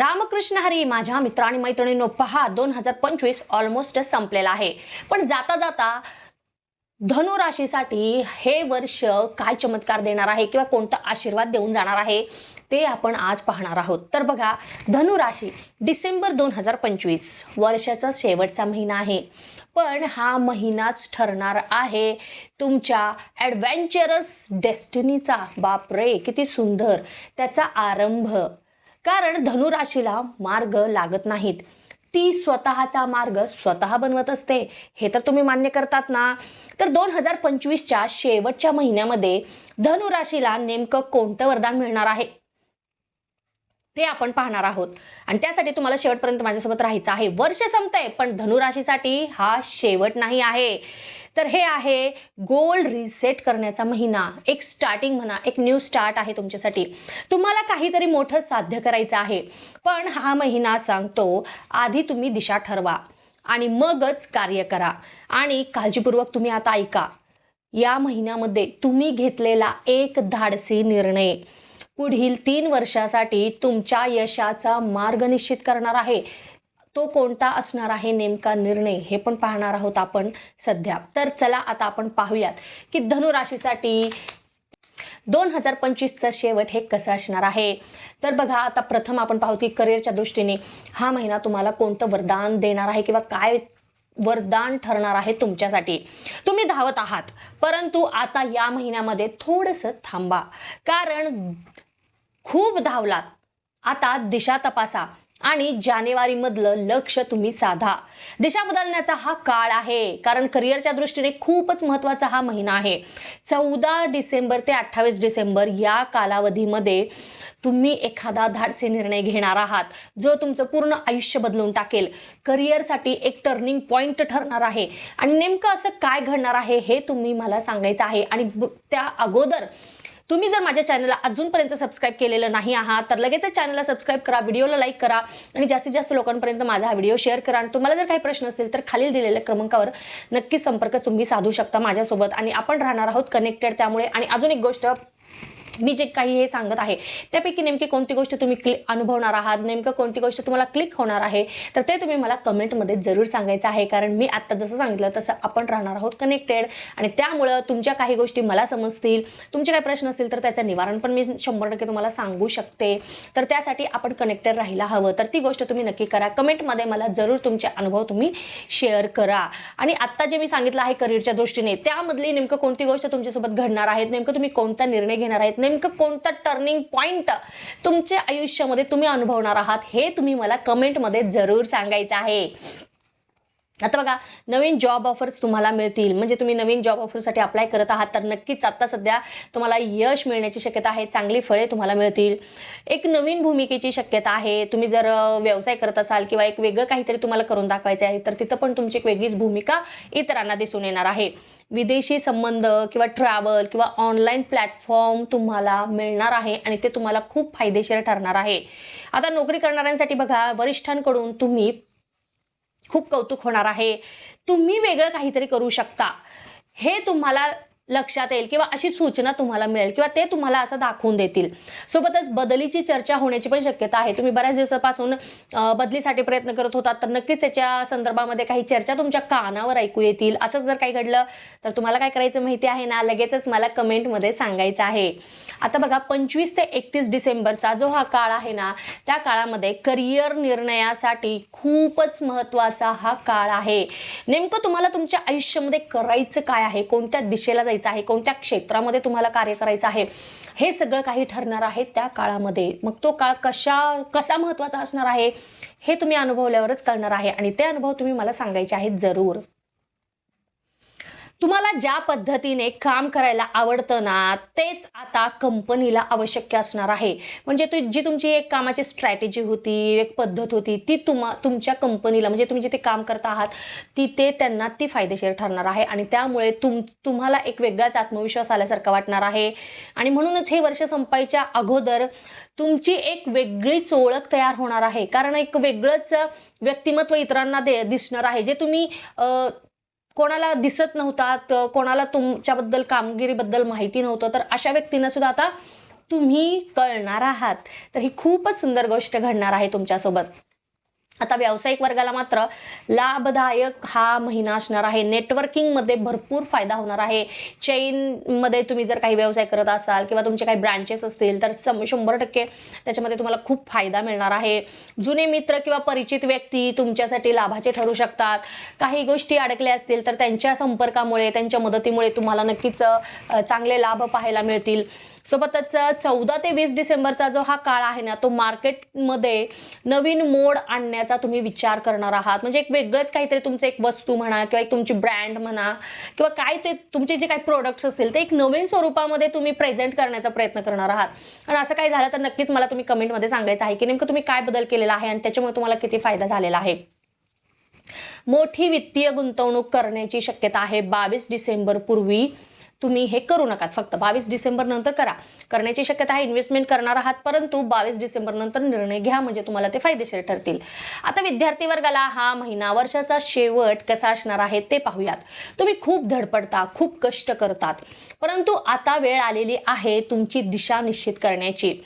रामकृष्ण हरी माझ्या मित्र आणि मैत्रिणींनो, पहा 2025 ऑलमोस्ट संपलेला आहे. पण जाता जाता धनु राशीसाठी हे वर्ष काय चमत्कार देणार आहे किंवा कोणता आशीर्वाद देऊन जाणार आहे ते आपण आज पाहणार आहोत. तर बघा, धनु राशी डिसेंबर 2025 वर्षाचा शेवटचा महिना आहे. पण हा महिनाच ठरणार आहे तुमच्या ॲडव्हेंचरस डेस्टिनीचा. बापरे, किती सुंदर त्याचा आरंभ. कारण धनु राशीला मार्ग लागत नाहीत, ती स्वतःचा मार्ग स्वतः बनवत असते. हे तर तुम्ही मान्य करतात ना? तर 2025च्या शेवटच्या महिन्यामध्ये धनु राशीला नेमकं कोणतं वरदान मिळणार आहे ते आपण पाहणार आहोत. आणि त्यासाठी तुम्हाला शेवटपर्यंत माझ्यासोबत राहायचं आहे. वर्ष संपतंय, पण धनु राशीसाठी हा शेवट नाही आहे. तर हे आहे गोल रिसेट करण्याचा महिना. एक स्टार्टिंग म्हणा, एक न्यू स्टार्ट आहे तुमच्यासाठी. तुम्हाला काहीतरी मोठं साध्य करायचं आहे. पण हा महिना सांगतो, आधी तुम्ही दिशा ठरवा आणि मगच कार्य करा. आणि काळजीपूर्वक तुम्ही आता ऐका. या महिन्यामध्ये तुम्ही घेतलेला एक धाडसी निर्णय पुढील 3 वर्षासाठी तुमच्या यशाचा मार्ग निश्चित करणार आहे. तो कोणता असणार आहे नेमका निर्णय, हे पण पाहणार आहोत आपण सध्या. तर चला आता आपण पाहूयात की धनु राशीसाठी 2025चा शेवट हे कसं असणार आहे. तर बघा, आता प्रथम आपण पाहू की करिअरच्या दृष्टीने हा महिना तुम्हाला कोणतं वरदान देणार आहे किंवा काय वरदान ठरणार आहे तुमच्यासाठी. तुम्ही धावत आहात, परंतु आता या महिन्यामध्ये थोडंसं थांबा. कारण खूप धावलात, आता दिशा तपासा आणि जानेवारीमधलं लक्ष तुम्ही साधा. दिशा बदलण्याचा हा काळ आहे, कारण करिअरच्या दृष्टीने खूपच महत्त्वाचा हा महिना आहे. 14 डिसेंबर ते 28 डिसेंबर या कालावधीमध्ये तुम्ही एखादा धाडसी निर्णय घेणार आहात, जो तुमचं पूर्ण आयुष्य बदलून टाकेल. करिअरसाठी एक टर्निंग पॉईंट ठरणार आहे. आणि नेमकं असं काय घडणार आहे हे तुम्ही मला सांगायचं आहे. आणि त्या अगोदर तुम्ही जर माझ्या चॅनलला अजूनपर्यंत सबस्क्राईब केलेलं नाही आहात तर लगेच चॅनलला सबस्क्राईब करा, व्हिडिओला लाईक करा आणि जास्तीत जास्त लोकांपर्यंत माझा हा व्हिडिओ शेअर करा. आणि तुम्हाला जर काही प्रश्न असतील तर खालील दिलेल्या क्रमांकावर नक्की संपर्क तुम्ही साधू शकता माझ्यासोबत आणि आपण राहणार आहोत कनेक्टेड. त्यामुळे आणि अजून एक गोष्ट, मी जे काही हे सांगत आहे त्यापैकी नेमकी कोणती गोष्ट तुम्ही अनुभवणार आहात, नेमकं कोणती गोष्ट तुम्हाला क्लिक होणार आहे, तर ते तुम्ही मला कमेंटमध्ये जरूर सांगायचं आहे. कारण मी आत्ता जसं सांगितलं तसं आपण राहणार आहोत कनेक्टेड आणि त्यामुळं तुमच्या काही गोष्टी मला समजतील. तुमचे काही प्रश्न असतील तर त्याचं निवारण पण मी 100% तुम्हाला सांगू शकते. तर त्यासाठी आपण कनेक्टेड राहायला हवं. तर ती गोष्ट तुम्ही नक्की करा. कमेंटमध्ये मला जरूर तुमचे अनुभव तुम्ही शेअर करा. आणि आत्ता जे मी सांगितलं आहे करिअरच्या दृष्टीने, त्यामधली नेमकं कोणती गोष्ट तुमच्यासोबत घडणार आहे, नेमकं तुम्ही कोणता निर्णय घेणार आहेत, नेमकं कोणता टर्निंग पॉइंट तुमच्या आयुष्यामध्ये तुम्ही अनुभवणार आहात, हे तुम्ही मला कमेंटमध्ये जरूर सांगायचं आहे. आता बघा, नवीन जॉब ऑफर्स तुम्हाला मिळतील. म्हणजे तुम्ही नवीन जॉब ऑफरसाठी अप्लाय करत आहात तर नक्कीच आता सध्या तुम्हाला यश मिळण्याची शक्यता आहे. चांगली फळे तुम्हाला मिळतील. एक नवीन भूमिकेची शक्यता आहे. तुम्ही जर व्यवसाय करत असाल किंवा एक वेगळं काहीतरी तुम्हाला करून दाखवायचं आहे तर तिथं पण तुमची एक वेगळीच भूमिका इतरांना दिसून येणार आहे. विदेशी संबंध किंवा ट्रॅव्हल किंवा ऑनलाईन प्लॅटफॉर्म तुम्हाला मिळणार आहे आणि ते तुम्हाला खूप फायदेशीर ठरणार आहे. आता नोकरी करणाऱ्यांसाठी बघा, वरिष्ठांकडून तुम्ही खूप कौतुक होणार आहे. तुम्ही वेगळं काहीतरी करू शकता हे तुम्हाला लक्षात येईल किंवा अशी सूचना तुम्हाला मिळेल किंवा ते तुम्हाला असं दाखवून देतील. सोबतच बदलीची चर्चा होण्याची पण शक्यता आहे. तुम्ही बऱ्याच दिवसापासून बदलीसाठी प्रयत्न करत होतात तर नक्कीच त्याच्या संदर्भामध्ये काही चर्चा तुमच्या कानावर ऐकू येतील. असंच जर काही घडलं तर तुम्हाला काय करायचं माहिती आहे ना, लगेचच मला कमेंटमध्ये सांगायचं आहे. आता बघा, 25 ते 31 डिसेंबरचा जो हा काळ आहे ना, त्या काळामध्ये करिअर निर्णयासाठी खूपच महत्त्वाचा हा काळ आहे. नेमकं तुम्हाला तुमच्या आयुष्यामध्ये करायचं काय आहे, कोणत्या दिशेला जायचं आहे, कोणत्या क्षेत्रामध्ये तुम्हाला कार्य करायचं आहे, हे सगळं काही ठरणार आहे त्या काळामध्ये. मग तो काळ कसा महत्त्वाचा असणार आहे हे तुम्ही अनुभवल्यावरच कळणार आहे आणि ते अनुभव तुम्ही मला सांगायचे आहेत जरूर. तुम्हाला ज्या पद्धतीने काम करायला आवडतं ना, तेच आता कंपनीला आवश्यक असणार आहे. म्हणजे जी तुमची एक कामाची स्ट्रॅटेजी होती, एक पद्धत होती, ती तुमच्या कंपनीला, म्हणजे तुम्ही जिथे काम करता आहात तिथे त्यांना ती फायदेशीर ठरणार आहे. आणि त्यामुळे तुम्हाला एक वेगळाच आत्मविश्वास आल्यासारखा वाटणार आहे. आणि म्हणूनच हे वर्ष संपायच्या अगोदर तुमची एक वेगळीच ओळख तयार होणार आहे. कारण एक वेगळंच व्यक्तिमत्व इतरांना दिसणार आहे, जे तुम्ही कोणाला दिसत नव्हतात, कोणाला तुमच्याबद्दल कामगिरीबद्दल माहिती नव्हतं. तर अशा व्यक्तींना सुद्धा आता तुम्ही कळणार आहात. तर ही खूपच सुंदर गोष्ट घडणार आहे तुमच्यासोबत. आता व्यावसायिक वर्गाला मात्र लाभदायक हा महिना असणार आहे. नेटवर्किंगमध्ये भरपूर फायदा होणार आहे. चेनमध्ये तुम्ही जर काही व्यवसाय करत असाल किंवा तुमचे काही ब्रांचेस असतील तर 100% त्याच्यामध्ये तुम्हाला खूप फायदा मिळणार आहे. जुने मित्र किंवा परिचित व्यक्ती तुमच्यासाठी लाभाचे ठरू शकतात. काही गोष्टी अडकल्या असतील तर त्यांच्या संपर्कामुळे, त्यांच्या मदतीमुळे तुम्हाला नक्कीच चांगले लाभ पाहायला मिळतील. सोबतच 14 ते 20 डिसेंबरचा जो हा काळ आहे ना, तो मार्केटमध्ये नवीन मोड आणण्याचा तुम्ही विचार करणार आहात. म्हणजे एक वेगळंच काहीतरी तुमचं एक वस्तू म्हणा किंवा एक तुमची ब्रँड म्हणा किंवा काय ते तुमचे जे काही प्रोडक्ट्स असतील ते एक नवीन स्वरूपामध्ये तुम्ही प्रेझेंट करण्याचा प्रयत्न करणार आहात. आणि असं काही झालं तर नक्कीच मला तुम्ही कमेंटमध्ये सांगायचं आहे की नेमकं तुम्ही काय बदल केलेला आहे आणि त्याच्यामुळे तुम्हाला किती फायदा झालेला आहे. मोठी वित्तीय गुंतवणूक करण्याची शक्यता आहे. 22 डिसेंबर पूर्वी तुम्ही हे करू नका. फक्त 22 डिसेंबर नंतर करण्याची शक्यता आहे. इन्व्हेस्टमेंट करणार आहात, परंतु 22 डिसेंबर नंतर निर्णय घ्या, म्हणजे तुम्हाला ते फायदेशीर ठरतील. आता विद्यार्थी वर्गाला हा महिना, वर्षाचा शेवट कसा असणार आहे ते पाहूयात. तुम्ही खूप धडपडता, खूप कष्ट करतात, परंतु आता वेळ आलेली आहे तुमची दिशा निश्चित करण्याची.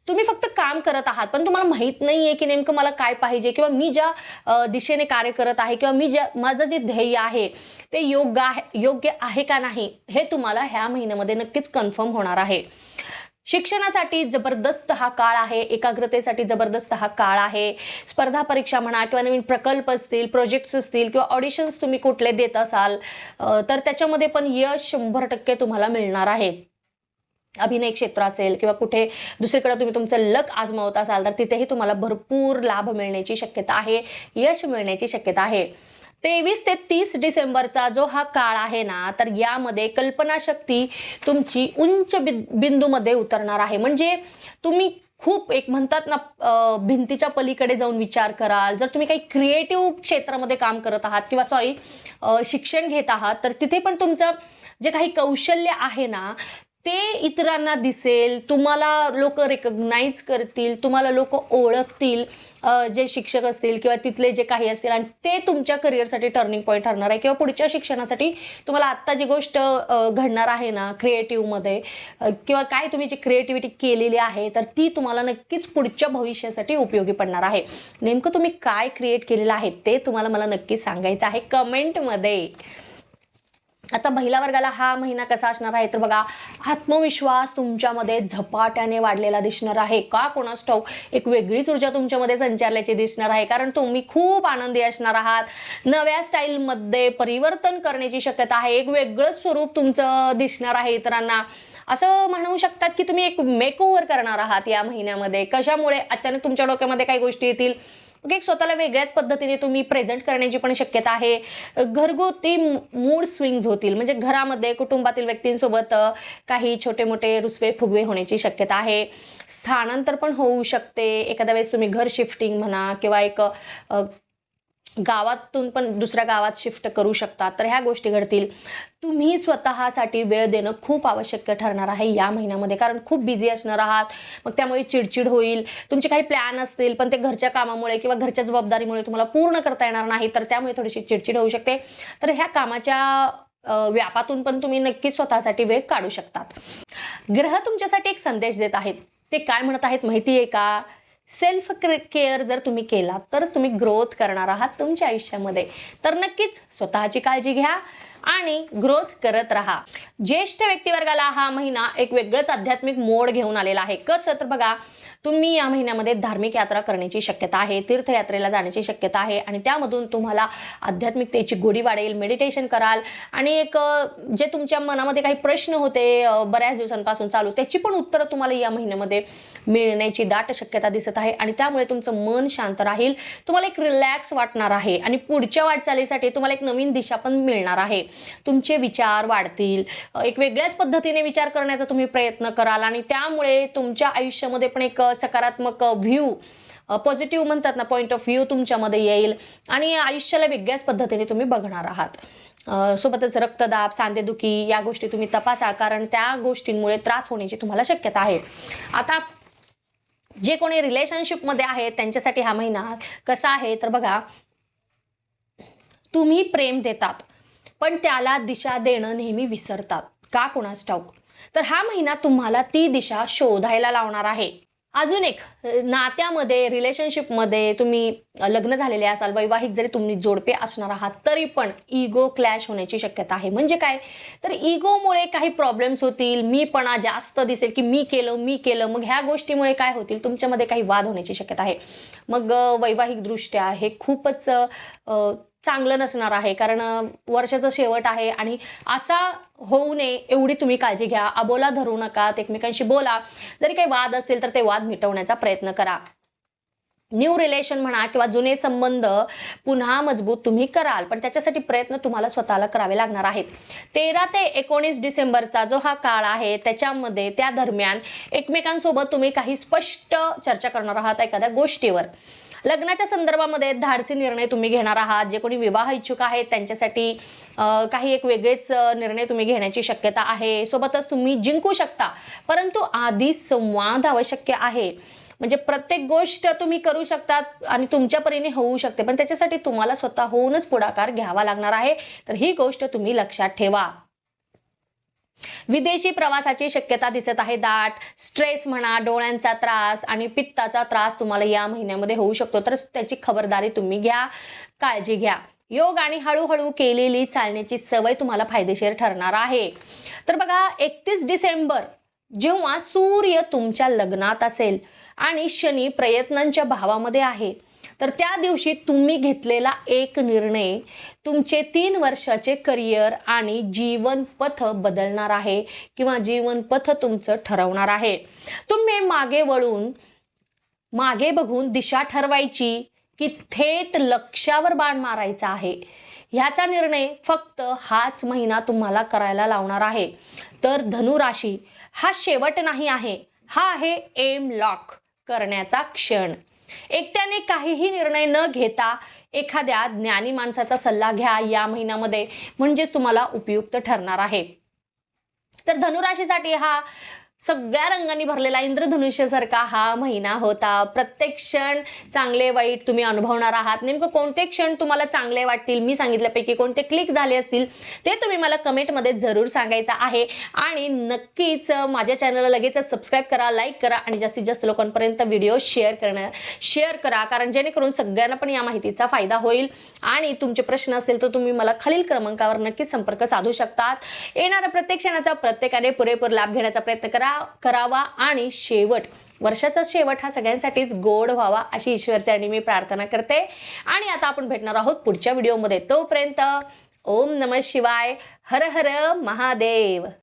तुम्ही फक्त काम करत आहात, पण तुम्हाला माहित नाहीये की नेमकं मला काय पाहिजे किंवा मी ज्या दिशेने कार्य करत आहे किंवा माझं जे ध्येय आहे ते योग्य आहे का नाही, हे तुम्हाला ह्या महिन्यामध्ये नक्कीच कन्फर्म होणार आहे. शिक्षणासाठी जबरदस्त हा काळ आहे. एकाग्रतेसाठी जबरदस्त हा काळ आहे. स्पर्धा परीक्षा म्हणा किंवा नवीन प्रकल्प असतील, प्रोजेक्ट्स असतील किंवा ऑडिशन्स तुम्ही कुठले देत असाल तर त्याच्यामध्ये पण यश 100% तुम्हाला मिळणार आहे. अभिनय क्षेत्र असेल किंवा कुठे दुसरीकडे तुम्ही तुमचं लक आजमावत असाल तर तिथेही तुम्हाला भरपूर लाभ मिळण्याची शक्यता आहे, यश मिळण्याची शक्यता आहे. 23 ते 30 डिसेंबरचा जो हा काळ आहे ना, तर यामध्ये कल्पनाशक्ती तुमची उंच बिंदूमध्ये उतरणार आहे. म्हणजे तुम्ही खूप एक म्हणतात ना, भिंतीच्या पलीकडे जाऊन विचार कराल. जर तुम्ही काही क्रिएटिव्ह क्षेत्रामध्ये काम करत आहात किंवा शिक्षण घेत आहात तर तिथे पण तुमचं जे काही कौशल्य आहे ना ते इतरांना दिसेल, तुम्हाला लोक रेकग्नाइज करतील, तुम्हाला लोक ओळखतील, जे शिक्षक असतील किंवा तिथले जे काही असतील, आणि ते तुमच्या करिअरसाठी टर्निंग पॉईंट ठरणार आहे. किंवा पुढच्या शिक्षणासाठी तुम्हाला आत्ता जी गोष्ट घडणार आहे ना क्रिएटिव्हमध्ये किंवा काय तुम्ही जी क्रिएटिव्हिटी केलेली आहे तर ती तुम्हाला नक्कीच पुढच्या भविष्यासाठी उपयोगी पडणार आहे. नेमकं तुम्ही काय क्रिएट केलेलं आहे ते तुम्हाला मला नक्कीच सांगायचं आहे कमेंटमध्ये. आता महिला वर्गाला हा महिना कसा असणार आहे तर बघा, आत्मविश्वास तुमच्यामध्ये झपाट्याने वाढलेला दिसणार आहे. का कोणास ठाऊक एक वेगळीच ऊर्जा तुमच्यामध्ये संचारल्याची दिसणार आहे, कारण तुम्ही खूप आनंदी असणार आहात. नव्या स्टाईलमध्ये परिवर्तन करण्याची शक्यता आहे. एक वेगळंच स्वरूप तुमचं दिसणार आहे इतरांना. असं म्हणू शकतात की तुम्ही एक मेकओव्हर करणार आहात या महिन्यामध्ये. कशामुळे? अचानक तुमच्या डोक्यामध्ये काही गोष्टी येतील, एक स्वतःला वेगळ्याच पद्धतीने तुम्ही प्रेझेंट करण्याची पण शक्यता आहे. घरगुती मूड स्विंग्स होतील, म्हणजे घरामध्ये कुटुंबातील व्यक्तींसोबत काही छोटे मोठे रुसवे फुगवे होण्याची शक्यता आहे. स्थानांतर पण होऊ शकते. एखाद्या वेळेस तुम्ही घर शिफ्टिंग म्हणा किंवा एक गावातून पण दुसऱ्या गावात शिफ्ट करू शकता, तर ह्या गोष्टी घडतील. तुम्ही स्वतःसाठी वेळ देणं खूप आवश्यक ठरणार आहे या महिन्यामध्ये, कारण खूप बिझी असणार आहात. मग त्यामुळे चिडचिड होईल. तुमचे काही प्लॅन असतील पण ते घरच्या कामामुळे किंवा घरच्या जबाबदारीमुळे तुम्हाला पूर्ण करता येणार नाही, तर त्यामुळे थोडीशी चिडचिड होऊ शकते. तर ह्या कामाच्या व्यापातून पण तुम्ही नक्कीच स्वतःसाठी वेळ काढू शकतात. ग्रह तुमच्यासाठी एक संदेश देत आहेत. ते काय म्हणत आहेत माहिती आहे का? सेल्फ केअर जर तुम्ही केला तरच तुम्ही ग्रोथ करणार आहात तुमच्या आयुष्यामध्ये. तर नक्कीच स्वतःची काळजी घ्या आणि ग्रोथ करत राहा. ज्येष्ठ व्यक्तिवर्गाला हा महिना एक वेगळंच आध्यात्मिक मोड घेऊन आलेला आहे. कसं तर बघा, तुम्ही या महिन्यामध्ये धार्मिक यात्रा करण्याची शक्यता आहे, तीर्थयात्रेला जाण्याची शक्यता आहे आणि त्यामधून तुम्हाला आध्यात्मिकतेची गोडी वाढेल. मेडिटेशन कराल आणि एक जे तुमच्या मनामध्ये काही प्रश्न होते बऱ्याच दिवसांपासून चालू, त्याची पण उत्तरं तुम्हाला या महिन्यामध्ये मिळण्याची दाट शक्यता दिसत आहे आणि त्यामुळे तुमचं मन शांत राहील. तुम्हाला एक रिलॅक्स वाटणार आहे आणि पुढच्या वाटचालीसाठी तुम्हाला एक नवीन दिशा पण मिळणार आहे. तुमचे विचार वाढतील. एक वेगळ्याच पद्धतीने विचार करण्याचा तुम्ही प्रयत्न कराल आणि त्यामुळे तुमच्या आयुष्यामध्ये पण एक सकारात्मक व्ह्यू, पॉझिटिव्ह म्हणतात ना, पॉईंट ऑफ व्ह्यू तुमच्यामध्ये येईल आणि आयुष्याला वेगळ्याच पद्धतीने तुम्ही बघणार आहात. सोबतच रक्तदाब, सांधेदुखी या गोष्टी तुम्ही तपासा, कारण त्या गोष्टींमुळे त्रास होण्याची तुम्हाला शक्यता आहे. आता जे कोणी रिलेशनशिपमध्ये आहेत त्यांच्यासाठी हा महिना कसा आहे तर बघा, तुम्ही प्रेम देतात पण त्याला दिशा देणं नेहमी विसरतात. का कोणास ठाऊक? तर हा महिना तुम्हाला ती दिशा शोधायला लावणार आहे. अजून एक, नात्यामध्ये, रिलेशनशिपमध्ये तुम्ही लग्न झालेले असाल, वैवाहिक जरी तुम्ही जोडपे असणार आहात, तरी पण इगो क्लॅश होण्याची शक्यता आहे. म्हणजे काय, तर इगोमुळे काही प्रॉब्लेम्स होतील, मीपणा जास्त दिसेल की मी केलं, मग ह्या गोष्टीमुळे काय होतील, तुमच्यामध्ये काही वाद होण्याची शक्यता आहे. मग वैवाहिकदृष्ट्या हे खूपच चांगलं नसणार आहे, कारण वर्षाचं शेवट आहे आणि असा होऊ नये एवढी तुम्ही काळजी घ्या. अबोला धरू नका, एकमेकांशी बोला. जरी काही वाद असतील तर ते वाद मिटवण्याचा प्रयत्न करा. न्यू रिलेशन म्हणा किंवा जुने संबंध पुन्हा मजबूत तुम्ही कराल, पण त्याच्यासाठी प्रयत्न तुम्हाला स्वतःला करावे लागणार आहेत. 13 ते 19 डिसेंबरचा जो हा काळ आहे, त्याच्यामध्ये त्या दरम्यान एकमेकांसोबत तुम्ही काही स्पष्ट चर्चा करणार आहात एखाद्या गोष्टीवर. लग्नाच्या संदर्भामध्ये धाडसी निर्णय तुम्ही घेणार आहात. जे कोणी विवाह इच्छुक आहेत त्यांच्यासाठी काही एक वेगळेच निर्णय तुम्ही घेण्याची शक्यता आहे. सोबतच तुम्ही जिंकू शकता, परंतु आधी संवाद आवश्यक आहे. म्हणजे प्रत्येक गोष्ट तुम्ही करू शकतात आणि तुमच्या परीने होऊ शकते, पण त्याच्यासाठी तुम्हाला स्वतःहूनच पुढाकार घ्यावा लागणार आहे. तर ही गोष्ट तुम्ही लक्षात ठेवा. विदेशी प्रवासाची शक्यता दिसत आहे दाट. स्ट्रेस म्हणा, डोळ्यांचा त्रास आणि पित्ताचा त्रास तुम्हाला या महिन्यामध्ये होऊ शकतो, तर त्याची खबरदारी तुम्ही घ्या, काळजी घ्या. योग आणि हळूहळू केलेली चालण्याची सवय तुम्हाला फायदेशीर ठरणार आहे. तर बघा, 31 डिसेंबर जेव्हा सूर्य तुमच्या लग्नात असेल आणि शनी प्रयत्नांच्या भावामध्ये आहे, तर त्या दिवशी तुम्ही घेतलेला एक निर्णय तुमचे 3 वर्षाचे करिअर आणि जीवनपथ बदलणार आहे किंवा जीवनपथ तुमचं ठरवणार आहे. तुम्ही मागे बघून दिशा ठरवायची की थेट लक्ष्यावर बाण मारायचा आहे, ह्याचा निर्णय फक्त हाच महिना तुम्हाला करायला लावणार आहे. तर धनुराशी हा शेवट नाही आहे, हा आहे एम लॉक करण्याचा क्षण. एकट्याने काहीही निर्णय न घेता एखाद्या ज्ञानी माणसाचा सल्ला घ्या या महिन्यामध्ये, म्हणजेच तुम्हाला उपयुक्त ठरणार आहे. तर धनुराशीसाठी हा सगळ्या रंगांनी भरलेला इंद्रधनुष्यासारखा हा महिना होता. प्रत्येक क्षण चांगले वाईट तुम्ही अनुभवणार आहात. नेमकं कोणते क्षण तुम्हाला चांगले वाटतील, मी सांगितल्यापैकी कोणते क्लिक झाले असतील, ते तुम्ही मला कमेंटमध्ये जरूर सांगायचं आहे. आणि नक्कीच माझ्या चॅनलला लगेचच सबस्क्राईब करा, लाईक करा आणि जास्तीत जास्त लोकांपर्यंत व्हिडिओ शेअर करा, कारण जेणेकरून सगळ्यांना पण या माहितीचा फायदा होईल. आणि तुमचे प्रश्न असतील तर तुम्ही मला खालील क्रमांकावर नक्कीच संपर्क साधू शकतात. येणाऱ्या प्रत्येक क्षणाचा प्रत्येकाने पुरेपूर लाभ घेण्याचा प्रयत्न करावा आणि वर्षाचा शेवट हा सगळ्यांसाठीच गोड व्हावा अशी ईश्वरचरणी मी प्रार्थना करते. आणि आता आपण भेटणार आहोत पुढच्या व्हिडिओमध्ये. तोपर्यंत ओम नमः शिवाय, हर हर महादेव.